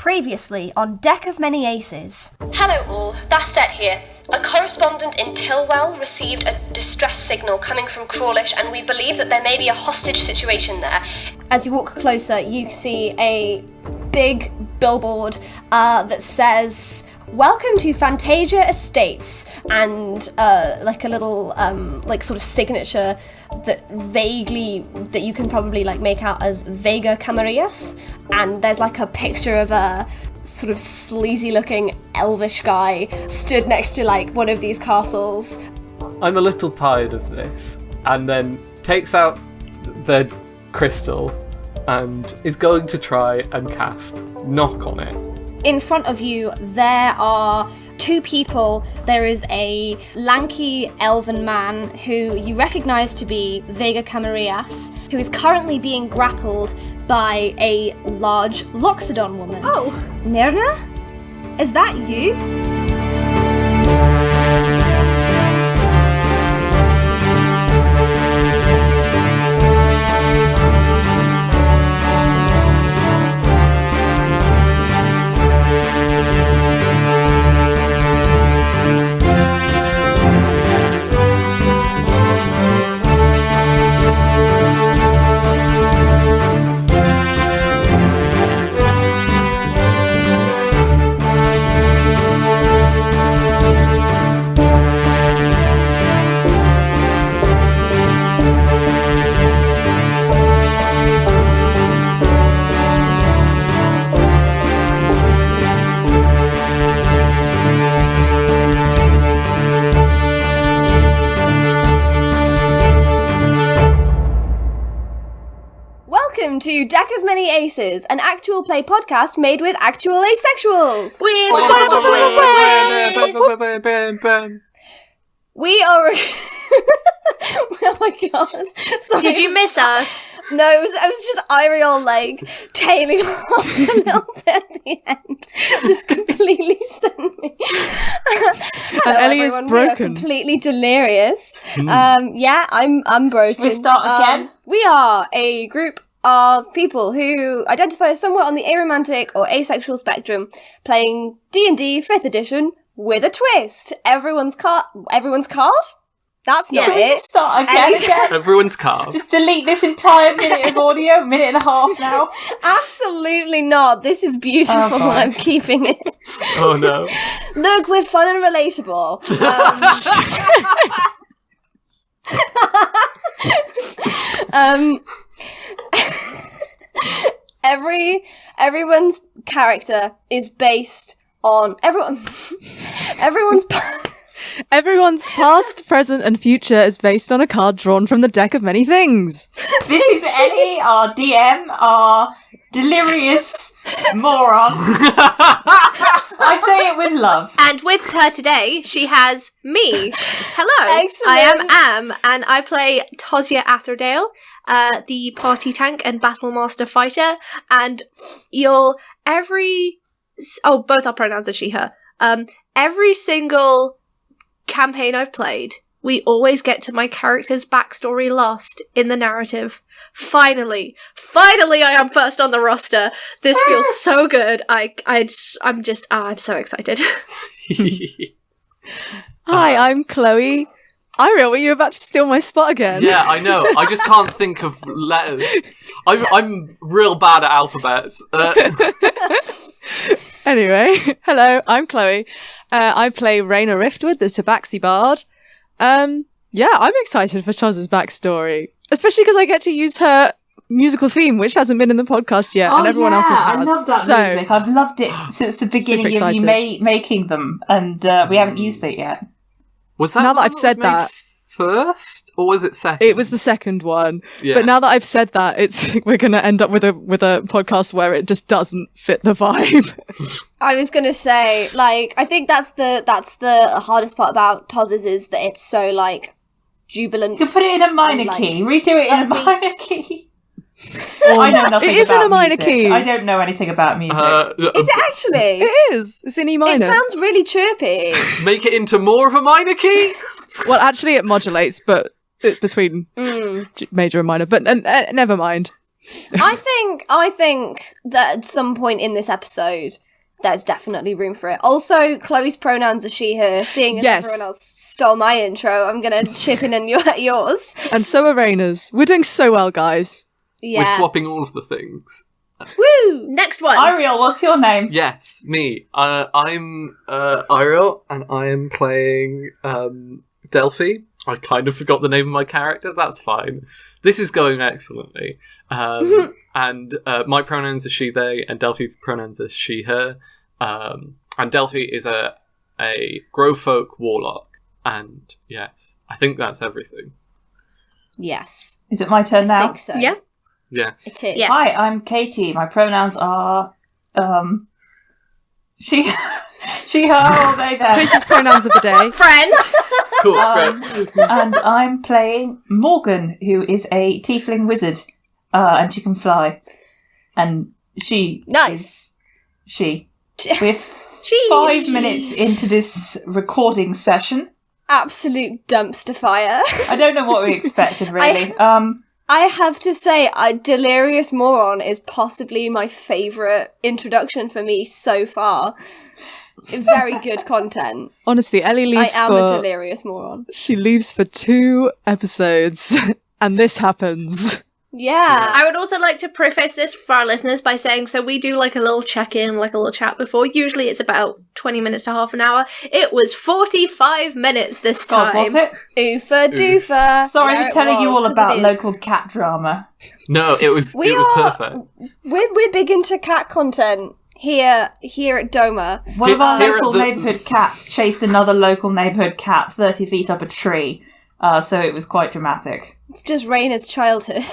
Previously on Deck of Many Aces. Hello all, Bastet here. A correspondent in Tilwell received a distress signal coming from Crawlish, and we believe that there may be a hostage situation there. As you walk closer, you see a big billboard that says, "Welcome to Fantasia Estates," and like a little sort of signature that you can probably make out as Vega Camarillas, and there's like a picture of a sort of sleazy looking elvish guy stood next to one of these castles. I'm a little tired of this, and then takes out the crystal and is going to try and cast Knock on it. In front of you, there are two people. There is a lanky elven man who you recognise to be Vega Camarillas, who is currently being grappled by a large Loxodon woman. Oh, Nirna? Is that you? To Deck of Many Aces, an actual play podcast made with actual asexuals. We are. Oh my god! Sorry. Did you miss us? No, it was just Eiriol tailing off a little bit at the end. Just completely sent me. And Elliott's broken. We are completely delirious. Yeah, I'm broken. Should we start again? We are a group of people who identify as somewhat on the aromantic or asexual spectrum, playing D&D 5th edition with a twist. Everyone's card? That's not it. Start again. Everyone's card. Just delete this entire minute of audio, minute and a half now. Absolutely not. This is beautiful. Oh, I'm keeping it. Oh no. Look, we're fun and relatable. Everyone's character is based on Everyone's past, present, and future is based on a card drawn from the deck of many things. This is Ellie, our DM, our delirious moron. I say it with love. And with her today, she has me. Hello. Excellent. I am, and I play Tohsya Atherdale, the party tank and battlemaster fighter, and both our pronouns are she, her. Every single campaign I've played, we always get to my character's backstory last in the narrative. Finally, I am first on the roster. This feels so good. I'm so excited. Hi, I'm Chloe. Eiriol, were you about to steal my spot again? Yeah, I know. I just can't think of letters. I'm real bad at alphabets. Anyway, hello, I'm Chloe. I play Raina Riftwood, the Tabaxi Bard. Yeah, I'm excited for Toz's backstory, especially because I get to use her musical theme, which hasn't been in the podcast yet, and everyone else's has. I love that music. I've loved it since the beginning of you making them, and we haven't used it yet. Was that now that I've said that first, or was it second? It was the second one. Yeah. But now that I've said that, we're going to end up with a podcast where it just doesn't fit the vibe. I was going to say, I think that's the hardest part about Toz's is that it's so jubilant. You could put it in a minor key. Redo it in a minor key. I know nothing. It is about in a minor music. key. I don't know anything about music. Is it actually? It is. It's in E minor. It sounds really chirpy. Make it into more of a minor key? Well, actually, it modulates, but between major and minor. But never mind. I think that at some point in this episode, there's definitely room for it. Also, Chloe's pronouns are she, her. Seeing as Yes. everyone else stole my intro, I'm going to chip in yours. And so are Raina's. We're doing so well, guys. Yeah. We're swapping all of the things. Woo! Next one. Eiriol, what's your name? Yes, me. I'm Eiriol, and I am playing Delphi. I kind of forgot the name of my character. That's fine. This is going excellently. And my pronouns are she, they, and Delphi's pronouns are she, her. And Delphi is a Growfolk warlock. And yes, I think that's everything. Yes. Is it my turn I now? think so. Yeah. Yes. It is. Yes. Hi, I'm Katie. My pronouns are she, her, or they, them. Katie's pronouns of the day. Friend. Cool. great. And I'm playing Morgan, who is a tiefling wizard, and she can fly. And she Nice. is she. We're She. 5 minutes into this recording session. Absolute dumpster fire. I don't know what we expected, really. I have to say, Delirious Moron is possibly my favourite introduction for me so far. Very good content. Honestly, Ellie I leaves am a for... delirious moron. She leaves for 2 episodes, and this happens. Yeah. I would also like to preface this for our listeners by saying, so we do like a little check-in, like a little chat before. Usually it's about 20 minutes to half an hour. It was 45 minutes this time. God, was it? Oofa doofa. Sorry Yeah, for it telling you was, all 'cause about it is. local cat drama. No, it was We it was are- perfect. We're big into cat content here at Doma. One of our Here at local the- neighbourhood cats chased another local neighbourhood cat 30 feet up a tree, so it was quite dramatic. It's just Raina's childhood.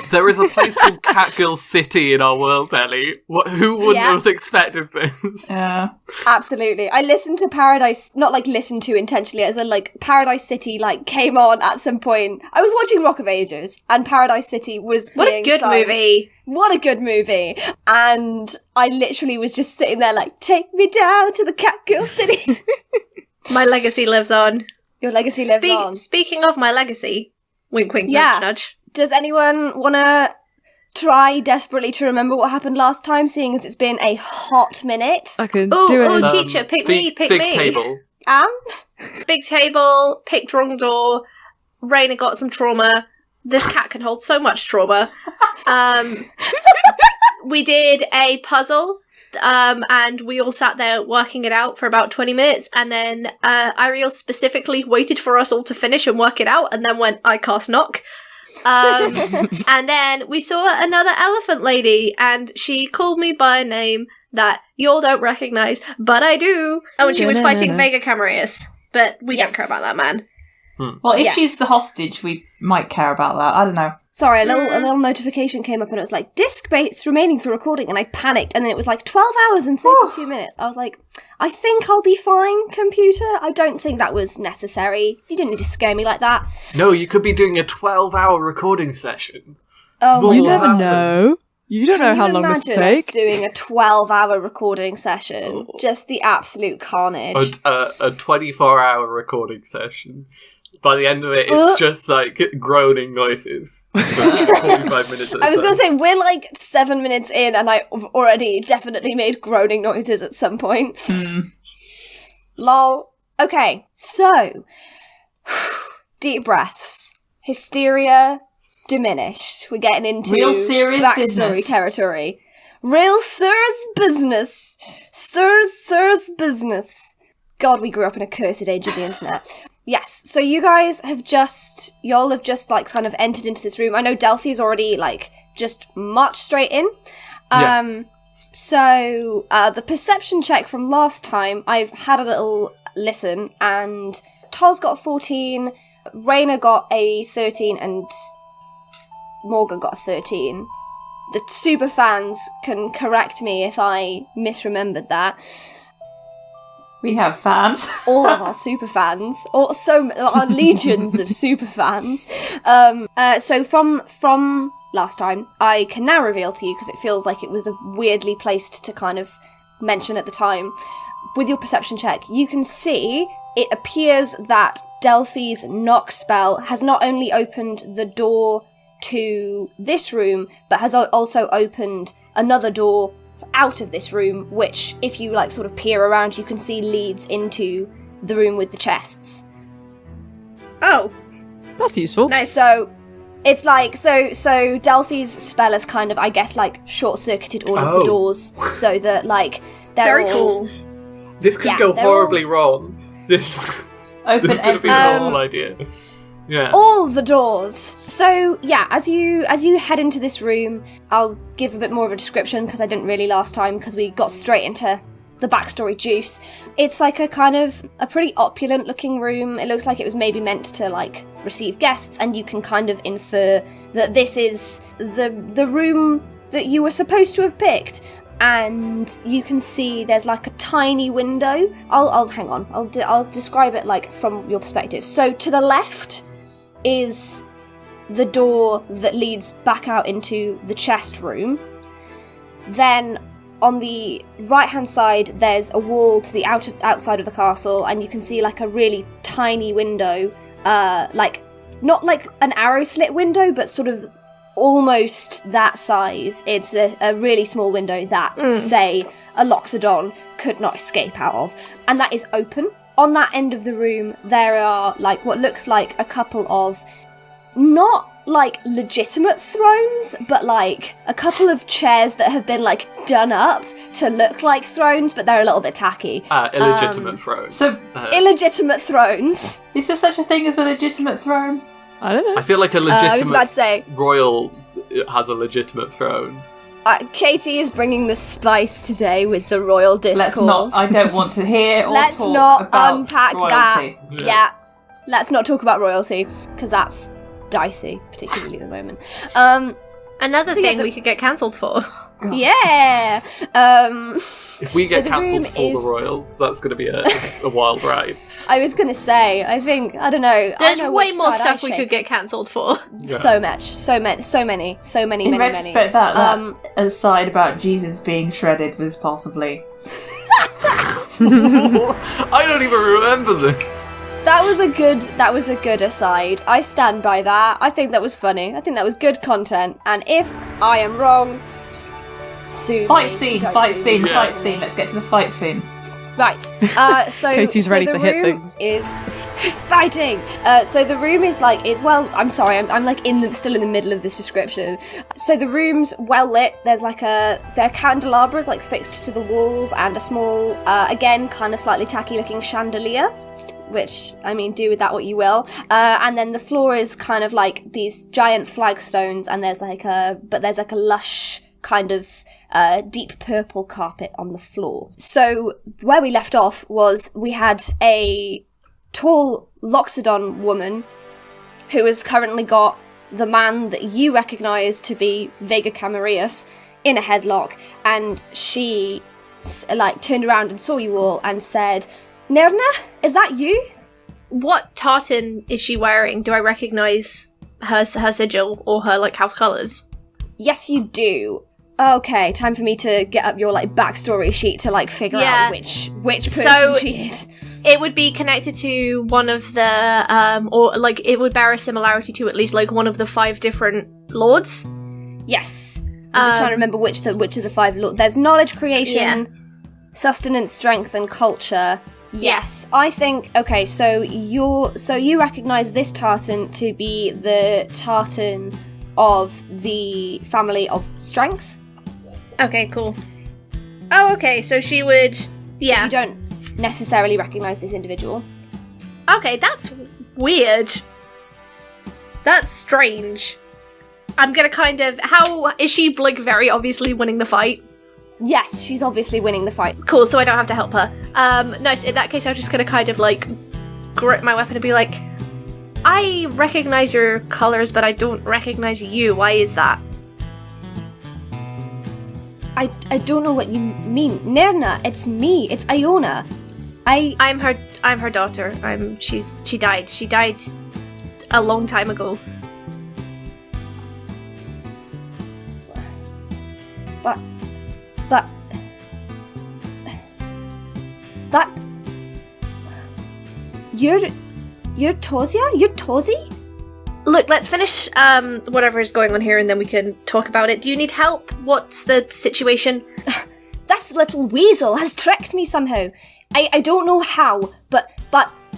There is a place called Catgill City in our world, Ellie. Who wouldn't Yeah. have expected this? Yeah. Absolutely. I listened to Paradise, not like listened to intentionally, as in like Paradise City like came on at some point. I was watching Rock of Ages and Paradise City was What a being good sung. movie. What a good movie. And I literally was just sitting there like, take me down to the Catgill City. My legacy lives on. Your legacy lives on. Speaking of my legacy, wink wink Yeah. nudge nudge. Does anyone want to try desperately to remember what happened last time, seeing as it's been a hot minute? I can Ooh, do it. ooh, in- teacher, pick me, pick fig me. table. Big table, picked wrong door, Raina got some trauma. This cat can hold so much trauma. We did a puzzle, and we all sat there working it out for about 20 minutes, and then Eiriol specifically waited for us all to finish and work it out, and then went, I cast knock. And then we saw another elephant lady, and she called me by a name that y'all don't recognize, but I do. Oh, and she was fighting Vega Camarius, but we don't Yes. care about that man. Well, if Yes. she's the hostage, we might care about that. I don't know. Sorry, a little notification came up and it was like, disc baits remaining for recording, and I panicked, and then it was like 12 hours and 32 minutes. I was like, I think I'll be fine, computer. I don't think that was necessary. You didn't need to scare me like that. No, you could be doing a 12-hour recording session. Oh my You You god. never know. You don't know Can how you long this will imagine us take. doing a 12-hour recording session? Just the absolute carnage. A 24-hour recording session. By the end of it, it's just like groaning noises for 45 minutes at a I was time. going to say, we're like 7 minutes in, and I've already definitely made groaning noises at some point. Lol. Okay, so, deep breaths. Hysteria diminished. We're getting into Real serious backstory business. territory. Real sir's business. Sir's business. God, we grew up in a cursed age of the internet. Yes, so y'all have just like kind of entered into this room. I know Delphi's already like just marched straight in. Yes. So the perception check from last time, I've had a little listen, and Toz got 14, Raina got a 13, and Morgan got a 13. The super fans can correct me if I misremembered that. We have fans. All of our super fans, our legions of super fans. So from last time, I can now reveal to you, because it feels like it was weirdly placed to kind of mention at the time. With your perception check, you can see it appears that Delphi's knock spell has not only opened the door to this room, but has also opened another door out of this room, which, if you like sort of peer around, you can see leads into the room with the chests. Oh, That's useful. nice. So it's like so Delphi's spell has kind of, I guess, like short-circuited all of the doors, so that like they're Very all cool. This could Yeah, go they're horribly wrong. This Open could have been every the whole idea. Yeah. all the doors. So yeah, as you head into this room, I'll give a bit more of a description because I didn't really last time because we got straight into the backstory juice. It's like a kind of a pretty opulent looking room. It looks like it was maybe meant to like receive guests, and you can kind of infer that this is the room that you were supposed to have picked. And you can see there's like a tiny window. I'll hang on. I'll describe it like from your perspective. So to the left is the door that leads back out into the chest room. Then on the right-hand side, there's a wall to the outside of the castle, and you can see like a really tiny window, like not like an arrow slit window, but sort of almost that size. It's a really small window that, say, a Loxodon could not escape out of, and that is open. On that end of the room, there are like what looks like a couple of not like legitimate thrones, but like a couple of chairs that have been like done up to look like thrones, but they're a little bit tacky. Illegitimate throne. So, Illegitimate thrones. is there such a thing as a legitimate throne? I don't know. I feel like a I was about legitimate to say, royal has a legitimate throne. Katie is bringing the spice today with the royal discourse. Let's not. I don't want to hear or Let's talk not about unpack royalty. that. Yeah. Let's not talk about royalty, because that's dicey, particularly at the moment. Another So, yeah, thing we could get cancelled for. Yeah. If we get the cancelled room for is- the royals, that's going to be a wild ride. I was gonna say, I don't know. There's I don't know way which more side stuff I we shake. could get cancelled for. Yeah. So many, In retrospect, that aside about Jesus being shredded was possibly. I don't even remember this. That was a good aside. I stand by that. I think that was funny. I think that was good content. And if I am wrong, sue me. Fight scene. Don't Fight sue scene. me. Fight scene. Let's get to the fight scene. Right. So Katie's ready the to hit room things. Is fighting. So the room is like I'm sorry. I'm like still in the middle of this description. So the room's well lit. There's like there are candelabras like fixed to the walls, and a small, again, kind of slightly tacky looking chandelier. Which, I mean, do with that what you will. And then the floor is kind of like these giant flagstones, and there's like a lush kind of deep purple carpet on the floor. So where we left off was we had a tall Loxodon woman who has currently got the man that you recognise to be Vega Camarius in a headlock, and she like turned around and saw you all and said, "Nerna, is that you?" What tartan is she wearing? Do I recognise her sigil or her like house colours? Yes, you do. Okay, time for me to get up your like backstory sheet to like figure out which person So- she is. It would be connected to one of the or like it would bear a similarity to at least like one of the 5 different lords. Yes, I'm just trying to remember which of the 5 There's knowledge creation, sustenance, strength, and culture. Yes, I think. Okay, so you recognise this tartan to be the tartan of the family of strength. Okay, cool. Oh, okay, so she would... Yeah. You don't necessarily recognise this individual. Okay, that's weird. That's strange. I'm gonna kind of... How... Is she, like, very obviously winning the fight? Yes, she's obviously winning the fight. Cool, so I don't have to help her. Nice, in that case I'm just gonna kind of, like, grip my weapon and be like, I recognise your colours, but I don't recognise you. Why is that? I don't know what you mean. Nerna, it's me. It's Iona. I'm her daughter. She died. She died a long time ago. That you're Tohsya? You're Tohsy? Look, let's finish whatever is going on here and then we can talk about it. Do you need help? What's the situation? This little weasel has tricked me somehow. I don't know how, but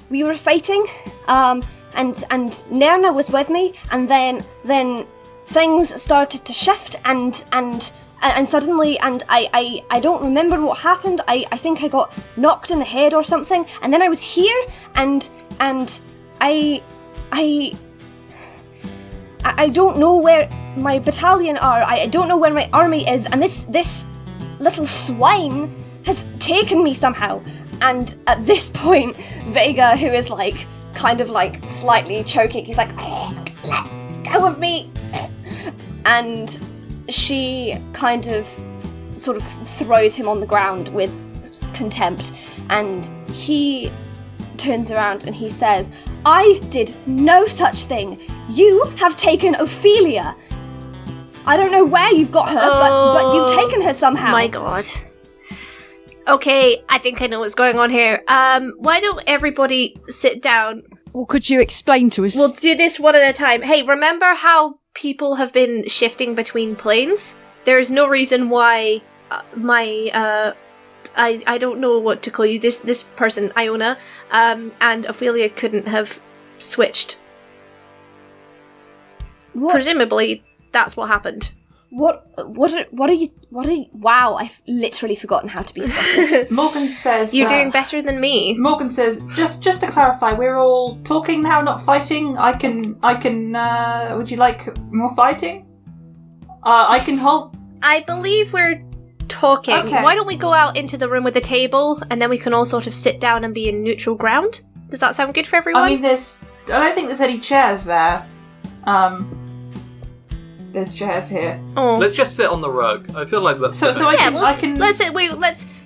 we were fighting, and Nerna was with me, and then things started to shift, and suddenly, and I don't remember what happened. I think I got knocked in the head or something, and then I was here, and I don't know where my battalion are. I don't know where my army is, and this little swine has taken me somehow. And at this point, Vega, who is kind of slightly choking, he's like, let go of me. And she kind of sort of throws him on the ground with contempt, and he turns around and he says, I did no such thing. You have taken Ophelia. I don't know where you've got her, but you've taken her somehow. My god. Okay, I think I know what's going on here. Why don't everybody sit down? Well, could you explain to us? We'll do this one at a time. Hey, remember how people have been shifting between planes? There is no reason why I don't know what to call you, this person, Iona, and Ophelia couldn't have switched. What? Presumably, that's what happened. What are you, wow, I've literally forgotten how to be Scottish. Morgan says... You're doing better than me. Morgan says, just to clarify, we're all talking now, not fighting. I can, would you like more fighting? I can hold... I believe we're talking. Okay. Why don't we go out into the room with a table, and then we can all sort of sit down and be in neutral ground? Does that sound good for everyone? I mean, I don't think there's any chairs there. There's chairs here. Oh. Let's just sit on the rug. I feel like that's... So I can... Let's...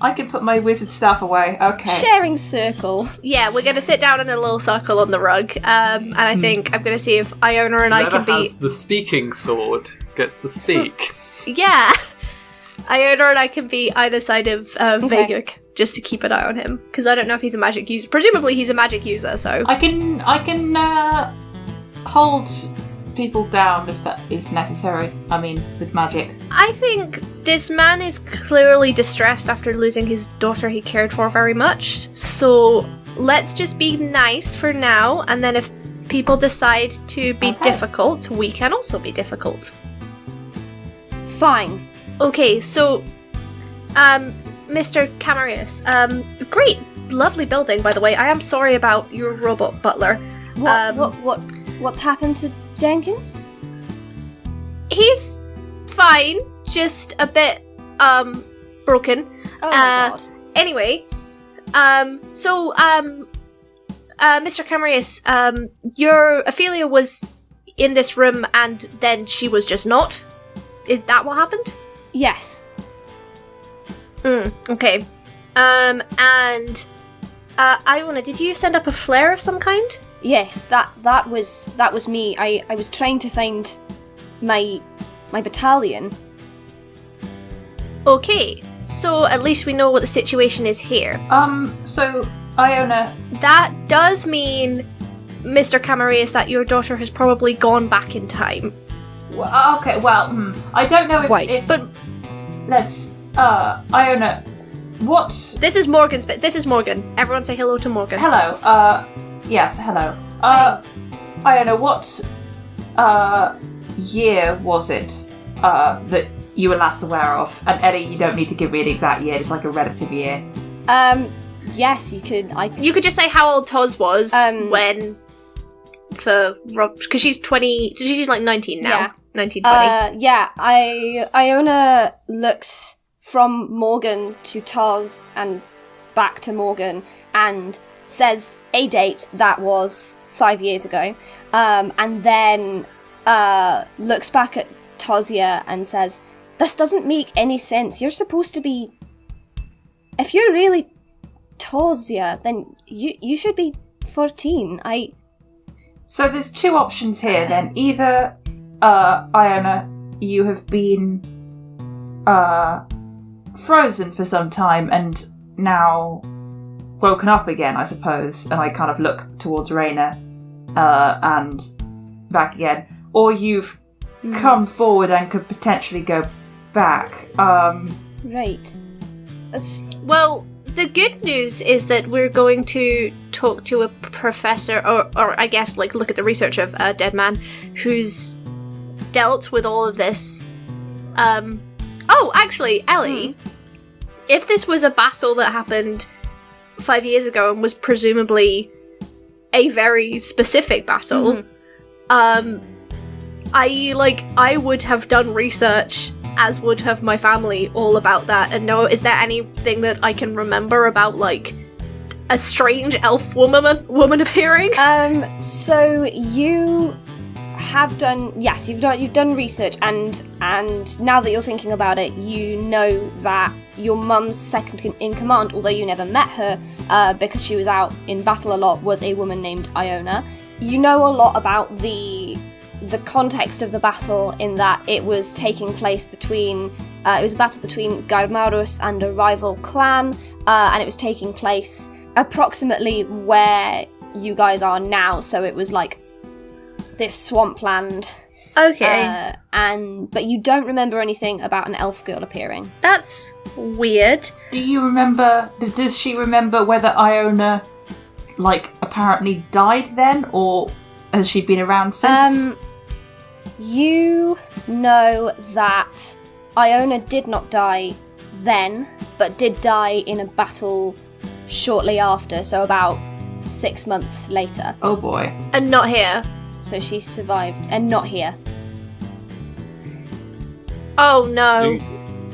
I can put my wizard staff away. Okay. Sharing circle. Yeah, we're going to sit down in a little circle on the rug, and I think I'm going to see if Iona and I can be... Whoever has the speaking sword gets to speak. Yeah! Iona and I can be either side of Veguk, just to keep an eye on him, because I don't know if he's a magic user. Presumably he's a magic user, so... I can hold people down if that is necessary. I mean, with magic. I think this man is clearly distressed after losing his daughter he cared for very much, so let's just be nice for now, and then if people decide to be difficult, we can also be difficult. Fine. Okay, so, Mr. Camarius, great, lovely building, by the way. I am sorry about your robot butler. What's happened to Jenkins? He's fine, just a bit, broken. Oh my god. Anyway, Mr. Camarius, your Ophelia was in this room and then she was just not? Is that what happened? Yes. Okay. And, Iona, did you send up a flare of some kind? Yes, that was me. I was trying to find my battalion. Okay, so at least we know what the situation is here. So, Iona... That does mean, Mr. Camarius, that your daughter has probably gone back in time. Well, okay, well, I don't know if... But... Let's... Iona... What... This is Morgan's bit. This is Morgan. Everyone say hello to Morgan. Hello, yes, hello. Iona, what, year was it, that you were last aware of? And Eddie, you don't need to give me an exact year, it's like a relative year. Yes, you could, You could just say how old Toz was when, for Rob, because she's 20, she's like 19 now. Yeah. 19, 20. Yeah, Iona looks from Morgan to Toz and back to Morgan and says a date that was 5 years ago, and then looks back at Tohsya and says, this doesn't make any sense. You're supposed to be... If you're really Tohsya, then you should be 14. So there's two options here then. Either, Iona, you have been frozen for some time and now woken up again, I suppose, and I kind of look towards Raina, and back again, or you've come forward and could potentially go back. Right. Well, the good news is that we're going to talk to a professor, or I guess, like, look at the research of a dead man who's dealt with all of this. Oh, actually, Ellie, if this was a battle that happened 5 years ago and was presumably a very specific battle, I would have done research, as would have my family, all about that, and know, is there anything that I can remember about, like, a strange elf woman appearing? So you have done, yes, you've done research, and now that you're thinking about it, you know that your mum's second in command, although you never met her, because she was out in battle a lot, was a woman named Iona. You know a lot about the context of the battle, in that it was taking place between, it was a battle between Garmarus and a rival clan, and it was taking place approximately where you guys are now, so it was like this swampland. Okay. But you don't remember anything about an elf girl appearing. That's weird. Do you remember, does she remember whether Iona, like, apparently died then, or has she been around since? You know that Iona did not die then, but did die in a battle shortly after, so about 6 months later. Oh boy. And not here. So she survived, and not here. Oh no.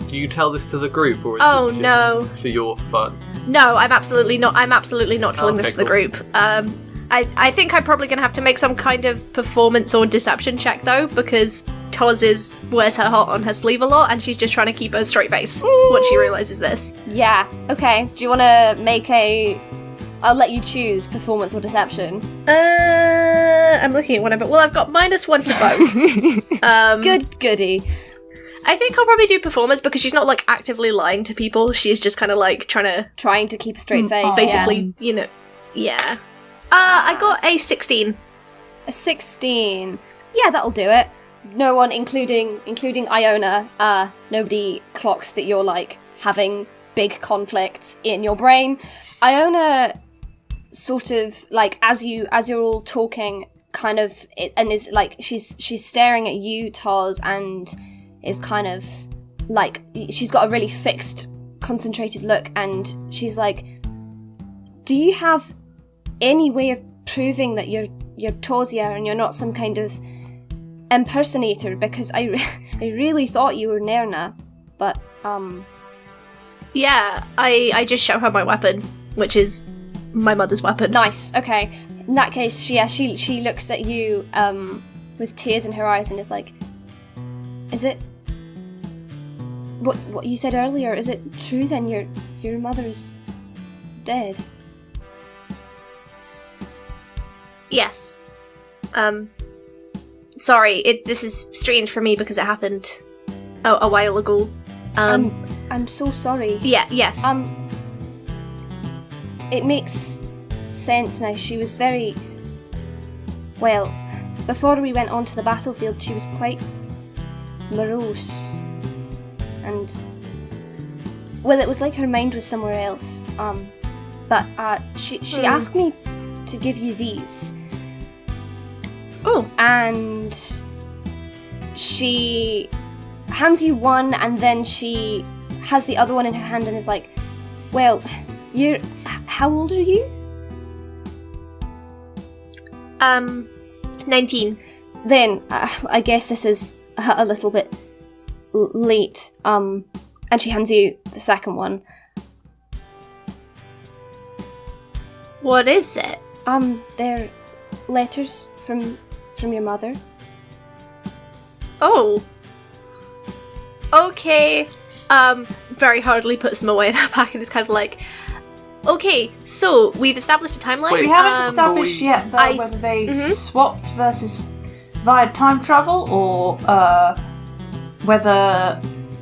Do you tell this to the group, or is Oh, this no. just for your fun? No, I'm absolutely not telling this to the cool. group. I think I'm probably going to have to make some kind of performance or deception check, though, because Toz wears her heart on her sleeve a lot, and she's just trying to keep a straight face once she realises this. Yeah, okay. Do you want to make I'll let you choose performance or deception. I'm looking at whatever. Well, I've got -1 to both. Goody. I think I'll probably do performance, because she's not, like, actively lying to people. She's just kind of, like, Trying to keep a straight face. basically, you know, yeah. I got a 16. A 16. Yeah, that'll do it. No one, including Iona, nobody clocks that you're, like, having big conflicts in your brain. Iona sort of, like, as you're all talking, kind of, and is, like, she's staring at you, Toz, and is kind of, like, she's got a really fixed, concentrated look, and she's like, do you have any way of proving that you're Tohsya and you're not some kind of impersonator? Because I really thought you were Nerna, but Yeah, I just show her my weapon, which is my mother's weapon. Nice. Okay. In that case, she looks at you with tears in her eyes and is like, "Is it what you said earlier? Is it true then? Your mother's dead?" Yes. Sorry, this is strange for me because it happened a while ago. I'm so sorry. Yeah, yes. It makes sense now. She was very... Well, before we went onto the battlefield, she was quite morose. And... Well, it was like her mind was somewhere else. But she asked me to give you these. Oh. And she hands you one, and then she has the other one in her hand and is like, well, how old are you? 19. Then, I guess this is a little bit late, and she hands you the second one. What is it? They're letters from your mother. Oh. Okay. Very hardly puts them away in her pack and is kind of like, okay, so we've established a timeline. Wait, We haven't established we- yet, though, whether they swapped versus via time travel, or whether...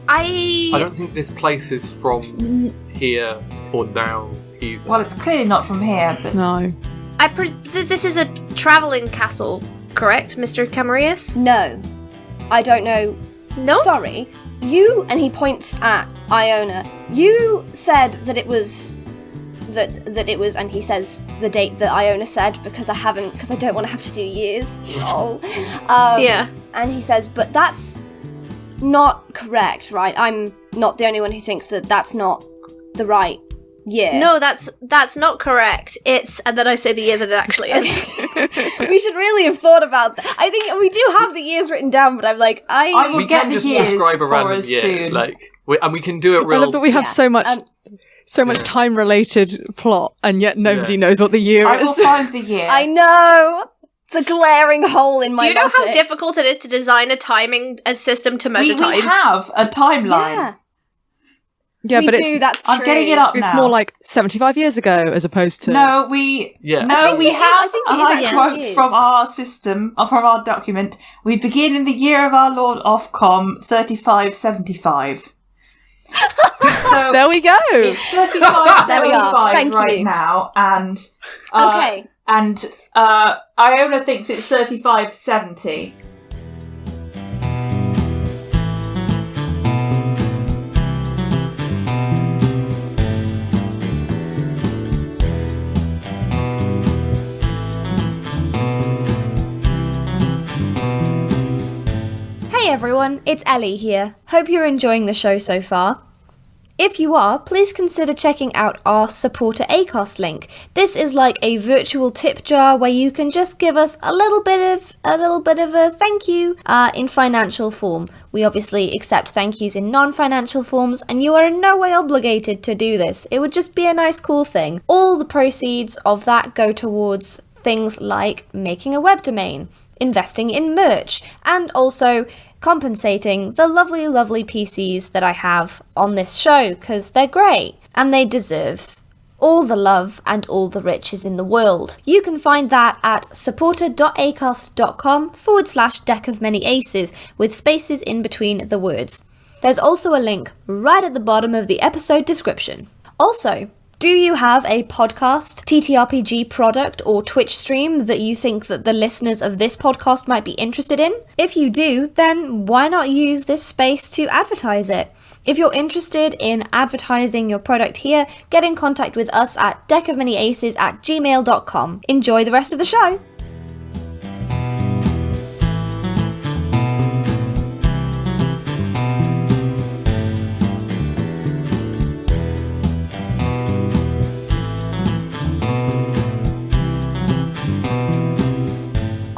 I don't think this place is from here or now either. Well, it's clearly not from here, but... No. This is a traveling castle, correct, Mr. Camarius? No, I don't know. No? Sorry. You, and he points at Iona, you said that it was, that it was, and he says the date that Iona said, because I don't want to have to do years. Lol. Yeah. And he says, but that's not correct, right? I'm not the only one who thinks that that's not the right year. No, that's not correct. It's, and then I say the year that it actually is. We should really have thought about that. I think we do have the years written down, but I'm like, I will We get can the just years prescribe a for random us year, soon. and we can do it I real. love that we have Yeah. so much time-related plot, and yet nobody knows what the year I will is. find the year. I know! It's a glaring hole in my Do you know logic. how difficult it is to design a system to measure we time? have a timeline. Yeah, Yeah, we but do, that's true. I'm getting it up it's now. more like 75 years ago as opposed to... No, we Yeah. no, I think we it is. have. I think it and is, I actually, quote it is. from our system, from our document. We begin in the year of our Lord Ofcom 3575. So There we go! it's 3575 There we are. Thank right you. now, and Okay. and Iona thinks it's 3570. Hey everyone, it's Ellie here. Hope you're enjoying the show so far. If you are, please consider checking out our supporter Acast link. This is like a virtual tip jar where you can just give us a little bit of a thank you in financial form. We obviously accept thank yous in non-financial forms, and you are in no way obligated to do this. It would just be a nice cool thing. All the proceeds of that go towards things like making a web domain, investing in merch, and also compensating the lovely, lovely PCs that I have on this show, because they're great, and they deserve all the love and all the riches in the world. You can find that at supporter.acast.com/deck of many aces, with spaces in between the words. There's also a link right at the bottom of the episode description. Also, do you have a podcast, TTRPG product, or Twitch stream that you think that the listeners of this podcast might be interested in? If you do, then why not use this space to advertise it? If you're interested in advertising your product here, get in contact with us at deckofmanyaces@gmail.com. Enjoy the rest of the show!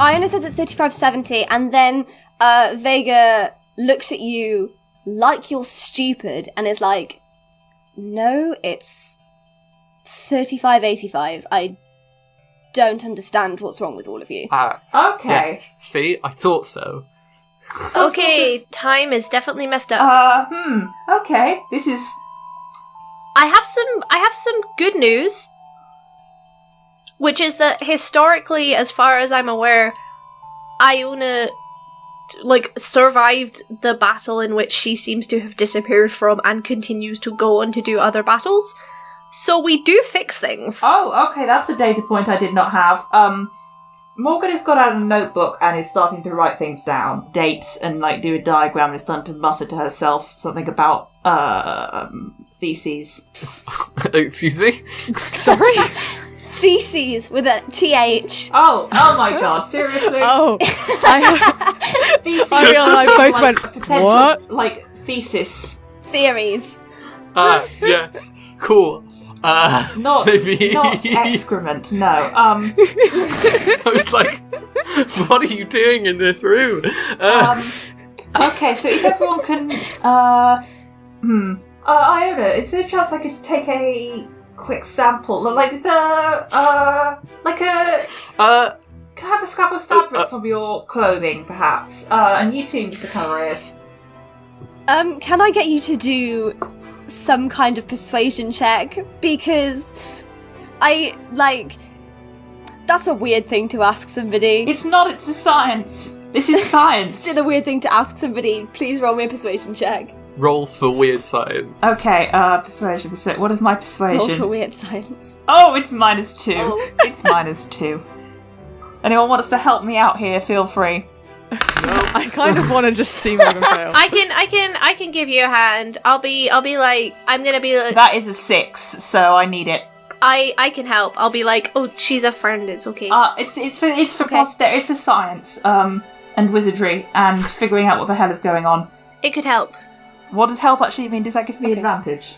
Iona says it's 3570, and then Vega looks at you like you're stupid and is like, no, it's 3585. I don't understand what's wrong with all of you. Okay. Yes. See, I thought so. Okay, time is definitely messed up. Okay. This is. I have some good news, which is that historically, as far as I'm aware, Iona survived the battle in which she seems to have disappeared from and continues to go on to do other battles. So we do fix things. Oh, okay. That's a data point I did not have. Morgan has got out a notebook and is starting to write things down, dates, and do a diagram, and is starting to mutter to herself something about theses. Excuse me? Sorry? Theses with a TH. Oh my god, seriously? Oh. Theses. Ariel and I both went, potential, what? Thesis. Theories. Yes. Cool. Not maybe... not excrement, no. I was like, what are you doing in this room? Okay, so if everyone can Iona, is there a chance I could take a quick sample? Can I have a scrap of fabric from your clothing, perhaps? And you too, Mr. Camarius. Can I get you to do some kind of persuasion check? Because that's a weird thing to ask somebody. It's not, it's for science. This is science. Still a weird thing to ask somebody. Please roll me a persuasion check. Rolls for weird science. Okay, persuasion. What is my persuasion? Roll for weird science. Oh, it's -2. Oh. It's -2. Anyone wants to help me out here, feel free. I kind of want to just see Morgan fail. I can give you a hand. I'm gonna be like, That is a 6, so I need it. I can help. I'll be like, oh, she's a friend. It's okay. It's for science, and wizardry, and figuring out what the hell is going on. It could help. What does help actually mean? Does that give me advantage?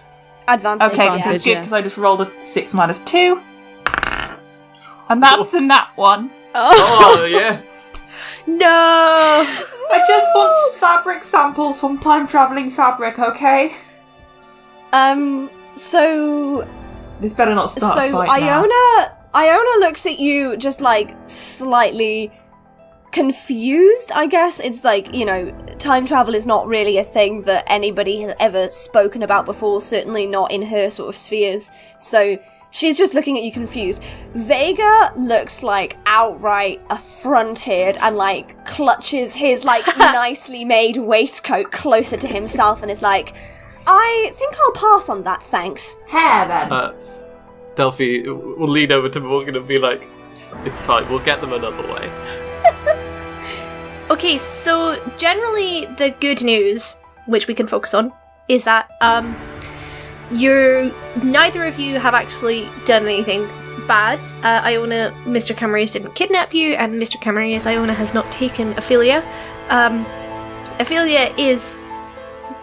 Advantage. Okay, this is good because I just rolled a 6 minus 2, and that's a nat 1. Oh, yes. No. I just want fabric samples from time-travelling fabric, okay? So This better not start a fight now. Iona looks at you just like slightly confused, I guess. It's like, time travel is not really a thing that anybody has ever spoken about before, certainly not in her sort of spheres. So she's just looking at you confused. Vega looks like outright affronted and like clutches his like nicely made waistcoat closer to himself and is like, I think I'll pass on that, thanks. Hair then. Delphi will lean over to Morgan and be like, it's fine, we'll get them another way. Okay, so generally the good news, which we can focus on, is that neither of you have actually done anything bad. Iona, Mr. Camarius didn't kidnap you, and Mr. Camarius, Iona has not taken Ophelia. Ophelia is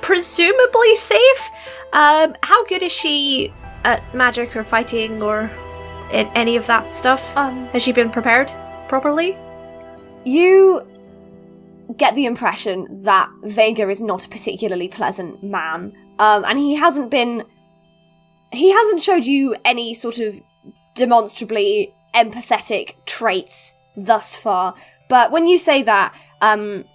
presumably safe. How good is she at magic or fighting or any of that stuff? Has she been prepared properly? You get the impression that Vega is not a particularly pleasant man, and he hasn't showed you any sort of demonstrably empathetic traits thus far. But when you say that,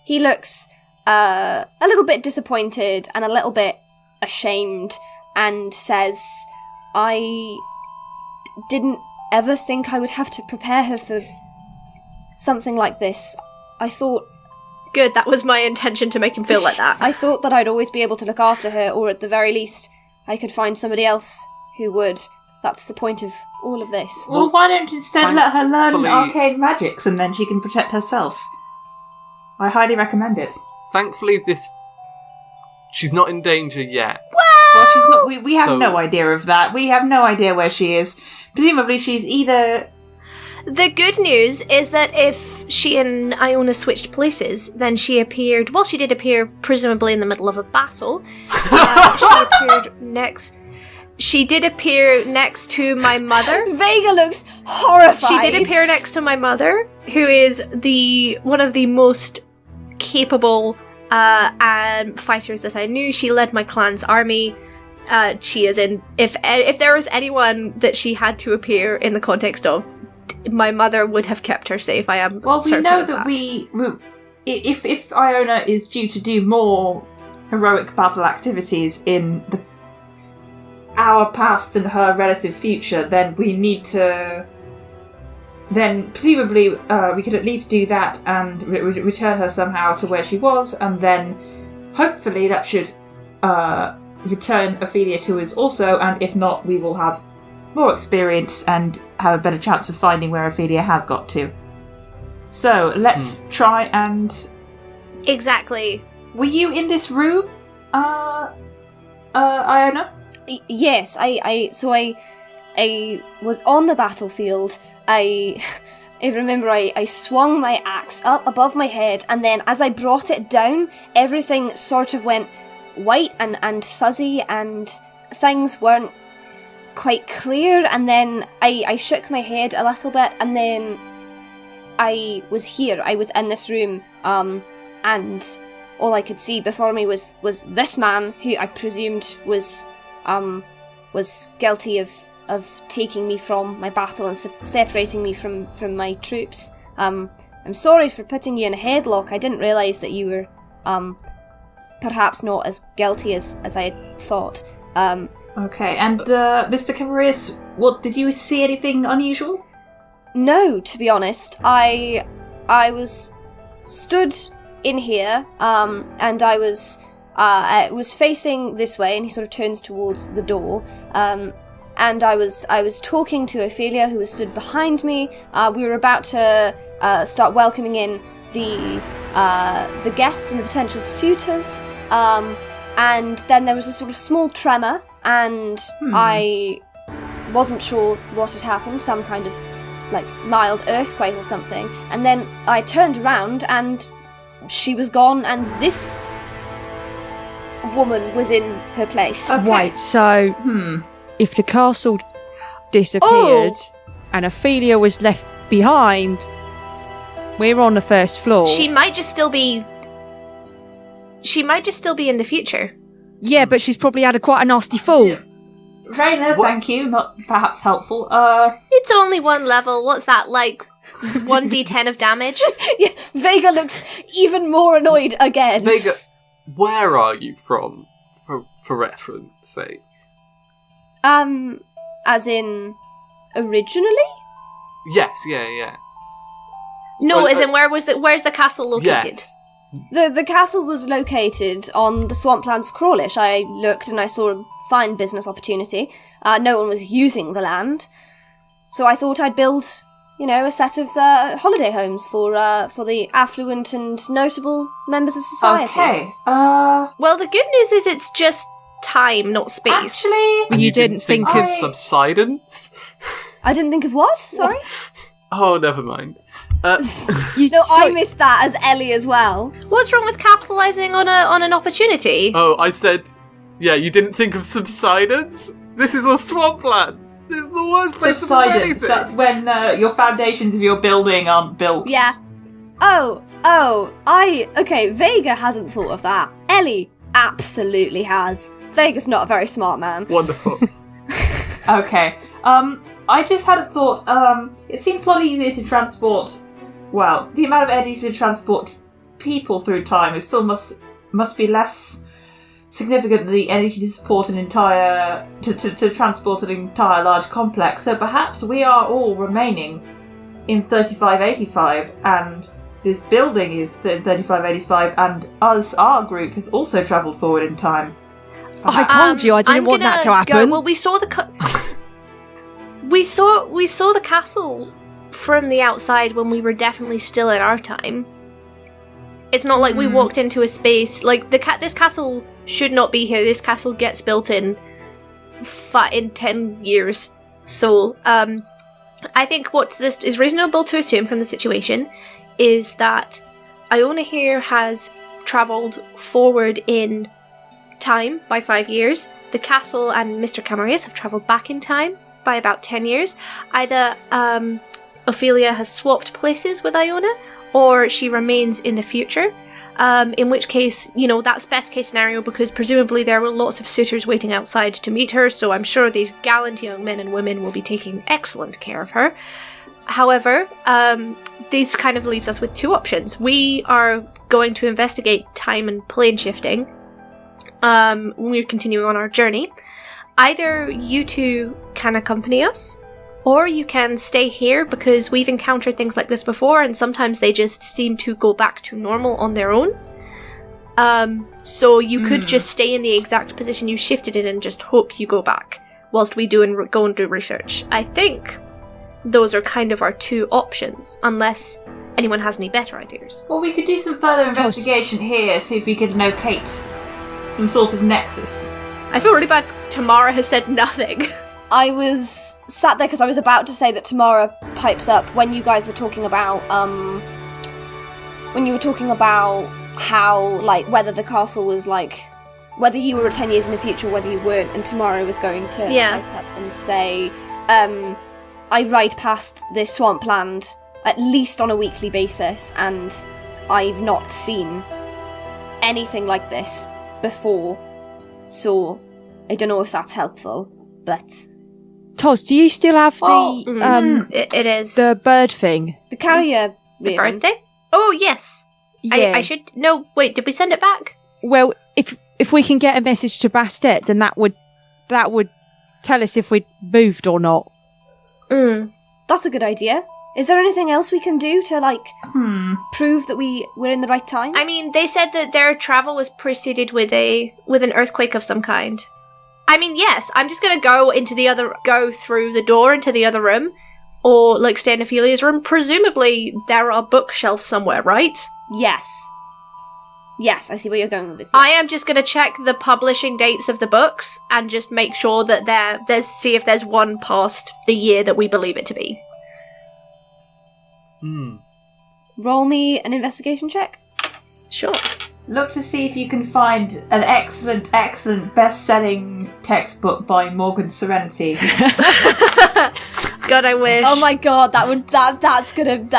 he looks a little bit disappointed and a little bit ashamed and says, I didn't ever think I would have to prepare her for something like this. I thought... Good, that was my intention, to make him feel like that. I thought that I'd always be able to look after her, or at the very least, I could find somebody else who would. That's the point of all of this. Well, why don't you instead let her learn thankfully- arcane magics and then she can protect herself? I highly recommend it. Thankfully, she's not in danger yet. Well, she's not. We have So- no idea of that. We have no idea where she is. Presumably, she's either. The good news is that if she and Iona switched places, then she appeared... Well, she did appear presumably in the middle of a battle. She did appear next to my mother. Vega looks horrified. She did appear next to my mother, who is one of the most capable fighters that I knew. She led my clan's army. She is in... If there was anyone that she had to appear in the context of, my mother would have kept her safe. I am certain know of that if Iona is due to do more heroic battle activities in our past and her relative future, then we need to. Then presumably we could at least do that and return her somehow to where she was, and then hopefully that should return Ophelia to us also. And if not, we will have more experience and have a better chance of finding where Ophelia has got to. So, let's try and... Exactly. Were you in this room, Iona? Yes, I was on the battlefield. I remember I swung my axe up above my head, and then as I brought it down, everything sort of went white and fuzzy, and things weren't quite clear, and then I shook my head a little bit, and then I was here. I was in this room, and all I could see before me was this man, who I presumed was guilty of taking me from my battle and separating me from my troops. I'm sorry for putting you in a headlock. I didn't realise that you were perhaps not as guilty as I had thought. Okay, and Mr. Camarius, what did you see anything unusual? No, to be honest. I was stood in here, and I was facing this way, and he sort of turns towards the door. and I was talking to Ophelia, who was stood behind me. We were about to start welcoming in the guests and the potential suitors, and then there was a sort of small tremor, and I wasn't sure what had happened, some kind of like mild earthquake or something, and then I turned around and she was gone, and this woman was in her place. Okay. Right, so if the castle disappeared and Ophelia was left behind, we're on the first floor. She might just still be in the future. Yeah, but she's probably had quite a nasty fall. Raina, thank you. Not perhaps helpful. It's only one level. What's that, like 1d10 of damage? Yeah, Vega looks even more annoyed again. Vega, where are you from, for reference sake? As in, originally? Yes, yeah. No, as in where's the castle located? Yes. The castle was located on the swamplands of Crawlish. I looked and I saw a fine business opportunity. No one was using the land, so I thought I'd build, a set of holiday homes for the affluent and notable members of society. Okay. Well, the good news is it's just time, not space. Actually, And You didn't think of of- subsidence? I didn't think of what? Sorry? Oh, never mind. I missed that as Ellie as well. What's wrong with capitalizing on an opportunity? Oh, I said, yeah, you didn't think of subsidence? This is a swampland. This is the worst place to do subsidence. anything. That's when your foundations of your building aren't built. Yeah. Okay, Vega hasn't thought of that. Ellie absolutely has. Vega's not a very smart man. Wonderful. Okay. I just had a thought. It seems a lot easier to transport. Well, the amount of energy to transport people through time is still must be less significant than the energy to support an entire to transport an entire large complex. So perhaps we are all remaining in 3585, and this building is 3585, and our group has also travelled forward in time. I told you I didn't want that to happen. Well, we saw the we saw the castle from the outside when we were definitely still in our time. It's not like we walked into a space like this castle should not be here. This castle gets built in 10 years. So I think what this is reasonable to assume from the situation is that Iona here has travelled forward in time by 5 years. The castle and Mr. Camarius have travelled back in time by about 10 years. Either Ophelia has swapped places with Iona, or she remains in the future. In which case, that's best case scenario, because presumably there were lots of suitors waiting outside to meet her, so I'm sure these gallant young men and women will be taking excellent care of her. However, this kind of leaves us with two options. We are going to investigate time and plane shifting. We're continuing on our journey. Either you two can accompany us, or you can stay here, because we've encountered things like this before, and sometimes they just seem to go back to normal on their own. So you could just stay in the exact position you shifted in and just hope you go back, whilst we go and do research. I think those are kind of our two options, unless anyone has any better ideas. Well, we could do some further investigation here, see if we could locate some sort of nexus. I feel really bad Tamara has said nothing. I was sat there because I was about to say that Tamara pipes up when you guys were talking about, how, like, whether the castle was, like, whether you were 10 years in the future or whether you weren't, and Tamara was going to pipe up and say, I ride past this swampland at least on a weekly basis, and I've not seen anything like this before, so I don't know if that's helpful, but... Tos, do you still have the It is. the bird thing? The carrier The raven. birthday? Oh, yes. Yeah. I should... No, wait, did we send it back? Well, if we can get a message to Bastet, then that would tell us if we'd moved or not. That's a good idea. Is there anything else we can do to, like, prove that we're in the right time? I mean, they said that their travel was preceded with an earthquake of some kind. I mean, yes, I'm just gonna go through the door into the other room, or, like, stay in Ophelia's room. Presumably, there are bookshelves somewhere, right? Yes. Yes, I see where you're going with this. I yes. am just gonna check the publishing dates of the books, and just make sure that see if there's one past the year that we believe it to be. Roll me an investigation check. Sure. Look to see if you can find an excellent, excellent best-selling textbook by Morgan Serenity. God, I wish. Oh my god, that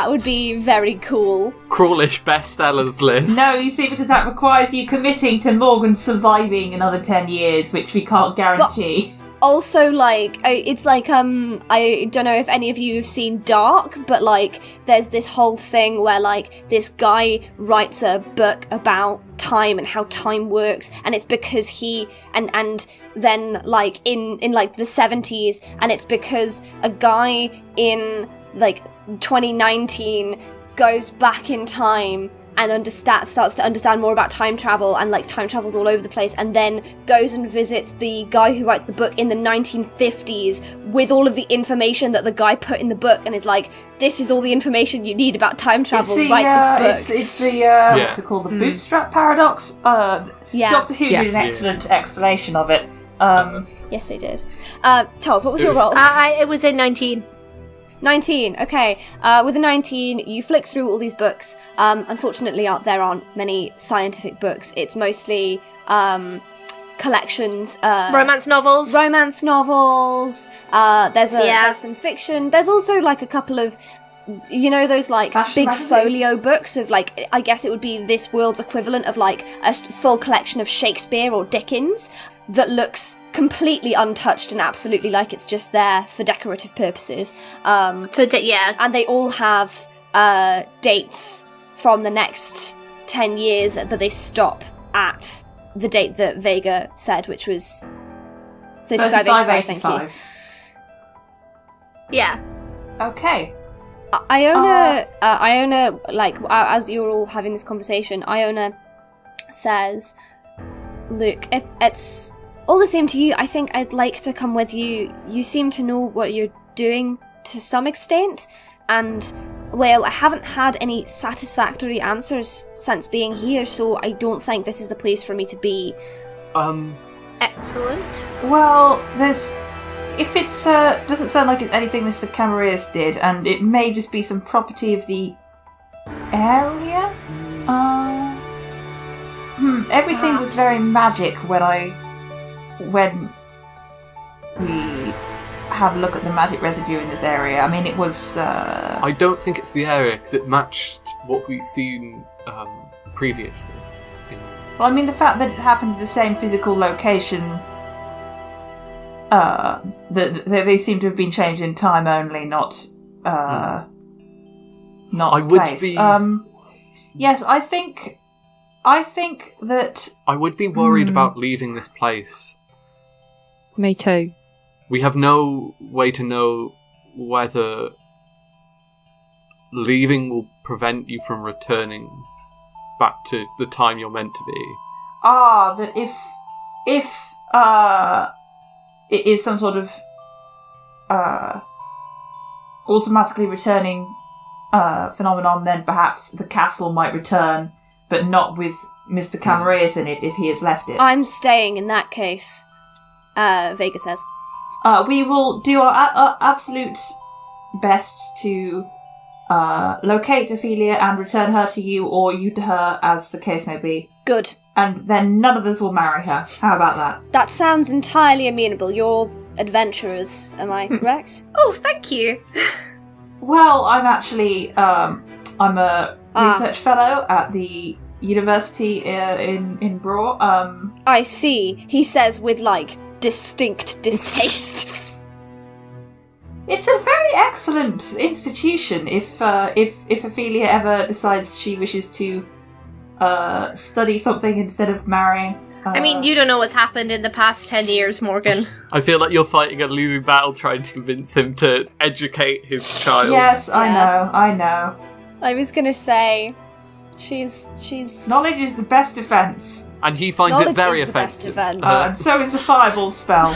would be very cool. Crawlish bestsellers list. No, you see, because that requires you committing to Morgan surviving another 10 years, which we can't guarantee. Also, like, it's like, I don't know if any of you have seen Dark, but, like, there's this whole thing where, like, this guy writes a book about time and how time works, and it's because he, and then, like, in like, the 70s, and it's because a guy in, like, 2019 goes back in time and starts to understand more about time travel, and like time travels all over the place, and then goes and visits the guy who writes the book in the 1950s with all of the information that the guy put in the book, and is like, this is all the information you need about time travel, write this book. It's the what's it called, the bootstrap paradox? Yeah. Doctor Who did an excellent explanation of it. Yes, they did. Charles, what was your roll? It was in 19. 19, okay. With a 19, you flick through all these books. Unfortunately, there aren't many scientific books. It's mostly collections. Romance novels. Romance novels. There's some fiction. There's also, like, a couple of, you know, those, like, Fashion big magazines. folio books of, like, I guess it would be this world's equivalent of, like, a full collection of Shakespeare or Dickens that looks completely untouched and absolutely like it's just there for decorative purposes. And they all have dates from the next 10 years, but they stop at the date that Vega said, which was 3585, thank you. Yeah. Okay. Iona, like, as you're all having this conversation, Iona says, look, if it's all the same to you, I think I'd like to come with you. You seem to know what you're doing to some extent, and, well, I haven't had any satisfactory answers since being here, so I don't think this is the place for me to be. Excellent. Well, if it's doesn't sound like it's anything Mr. Camarines did, and it may just be some property of the area. Everything was very magic when we have a look at the magic residue in this area. I mean, it was... I don't think it's the area, because it matched what we've seen previously. Well, I mean, the fact that it happened in the same physical location... they seem to have been changed in time only, not I place. would be... Yes, I think that... I would be worried about leaving this place. Me too. We have no way to know whether leaving will prevent you from returning back to the time you're meant to be. That if it is some sort of automatically returning phenomenon, then perhaps the castle might return, but not with Mr. Camarines in it if he has left it. I'm staying in that case, Vega says. We will do our absolute best to locate Ophelia and return her to you, or you to her, as the case may be. Good. And then none of us will marry her. How about that? That sounds entirely amenable. You're adventurers, am I correct? Oh, thank you. Well, I'm actually I'm a research fellow at the university in Braw. I see, he says with, like, distinct distaste. It's a very excellent institution. If Ophelia ever decides she wishes to study something instead of marrying. I mean, you don't know what's happened in the past 10 years, Morgan. I feel like you're fighting a losing battle trying to convince him to educate his child. Yes, Yeah. I know. I was gonna say, she's... Knowledge is the best defense. And he finds Knowledge it very is the best offensive. defense. And so it's a fireball spell.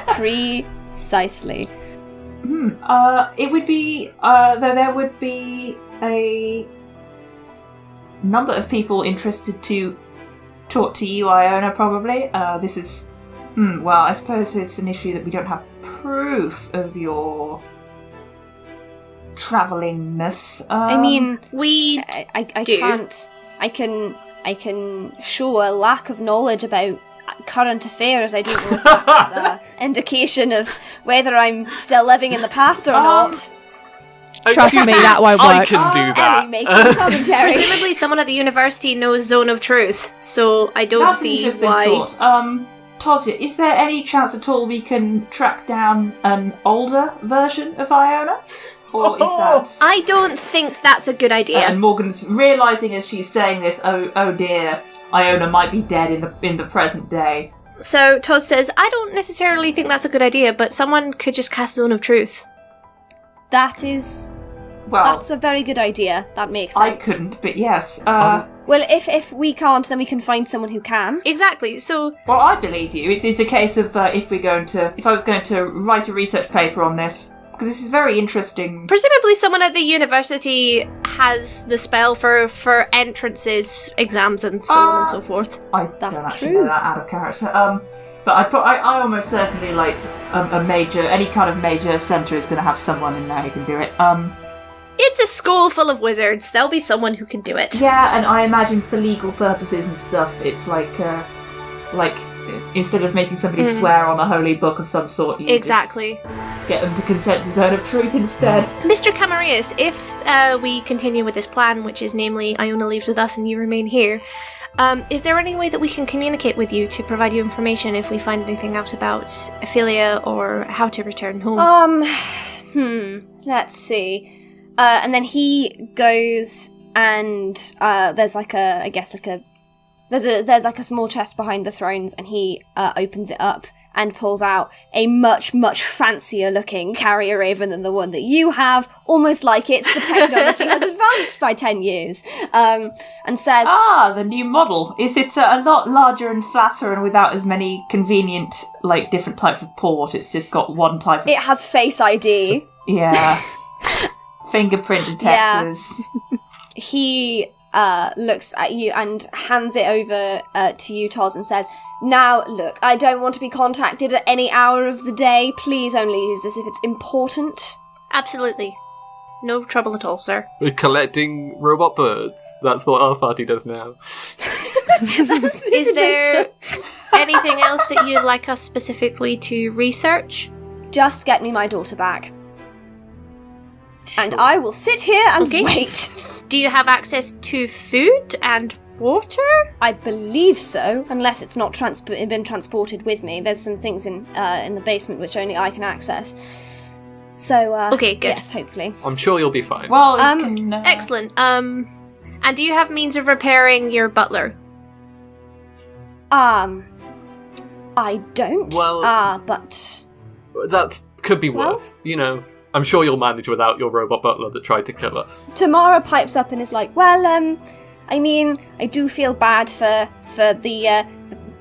Precisely. It would be there would be a number of people interested to talk to you, Iona. Probably. This is well, I suppose it's an issue that we don't have proof of your travellingness. I mean, We I do. can't. I can show a lack of knowledge about current affairs. I don't know if that's indication of whether I'm still living in the past or not. Trust me, that won't I work. can do Ellie that. making commentary. presumably someone at the university knows Zone of Truth, so I don't That's an see interesting why. thought. Tohsya, is there any chance at all we can track down an older version of Iona? Or is that... I don't think that's a good idea. And Morgan's realising as she's saying this, oh dear, Iona might be dead in the present day. So Toz says, I don't necessarily think that's a good idea, but someone could just cast Zone of Truth. That's Well, a very good idea. That makes sense. I couldn't, but yes. Well, if we can't, then we can find someone who can. Exactly, so Well, I believe you. It's a case of if I was going to write a research paper on this, because this is very interesting. presumably someone at the university has the spell for entrances, exams, and so on and so forth. I That's don't actually true. know that out of character. But I almost certainly like any kind of major centre is going to have someone in there who can do it. It's a school full of wizards. There'll be someone who can do it. Yeah, and I imagine for legal purposes and stuff, it's like instead of making somebody swear on a holy book of some sort, you Exactly. just get them to consent to Zone of Truth instead. Mr. Camarius, if we continue with this plan, which is namely Iona leaves with us and you remain here, is there any way that we can communicate with you to provide you information if we find anything out about Ophelia or how to return home? Let's see. And then he goes and there's like a small chest behind the thrones, and he opens it up and pulls out a much, much fancier looking carrier raven than the one that you have, almost like the technology has advanced by 10 years, and says, The new model. Is it a lot larger and flatter and without as many convenient, different types of port? It's just got one type of... it has Face ID. Yeah. Fingerprint detectors. He looks at you and hands it over to you, Toz, and says, now, look, I don't want to be contacted at any hour of the day. Please only use this if it's important. Absolutely. No trouble at all, sir. We're collecting robot birds. That's what our party does now. Is there anything else that you'd like us specifically to research? Just get me my daughter back. And I will sit here and wait. Do you have access to food and water? I believe so, unless it's not been transported with me. There's some things in the basement which only I can access. So, Okay, good. yes, hopefully. I'm sure you'll be fine. Well, you can... Excellent. And do you have means of repairing your butler? I don't. Well- But... That could be Well? worse. I'm sure you'll manage without your robot butler that tried to kill us. Tamara pipes up and is like, well, I mean, I do feel bad for the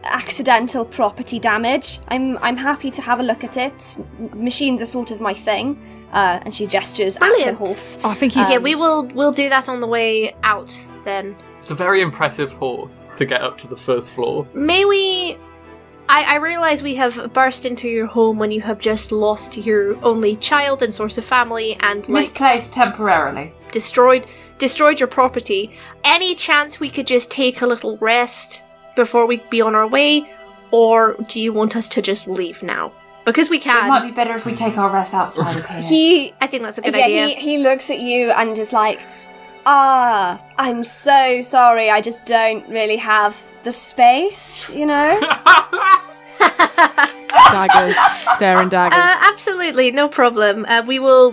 accidental property damage. I'm happy to have a look at it. Machines are sort of my thing. And she gestures at the Brilliant. horse. Oh, I think he's... Yeah, we'll do that on the way out then. It's a very impressive horse to get up to the first floor. May we... I realise we have burst into your home when you have just lost your only child and source of family and, Misplaced temporarily. destroyed your property. Any chance we could just take a little rest before we be on our way? Or do you want us to just leave now? Because we It might can. be better if we take our rest outside of here. I think that's a good idea. He looks at you and is like, I'm so sorry, I just don't really have the space, daggers, staring daggers. Absolutely, no problem. We will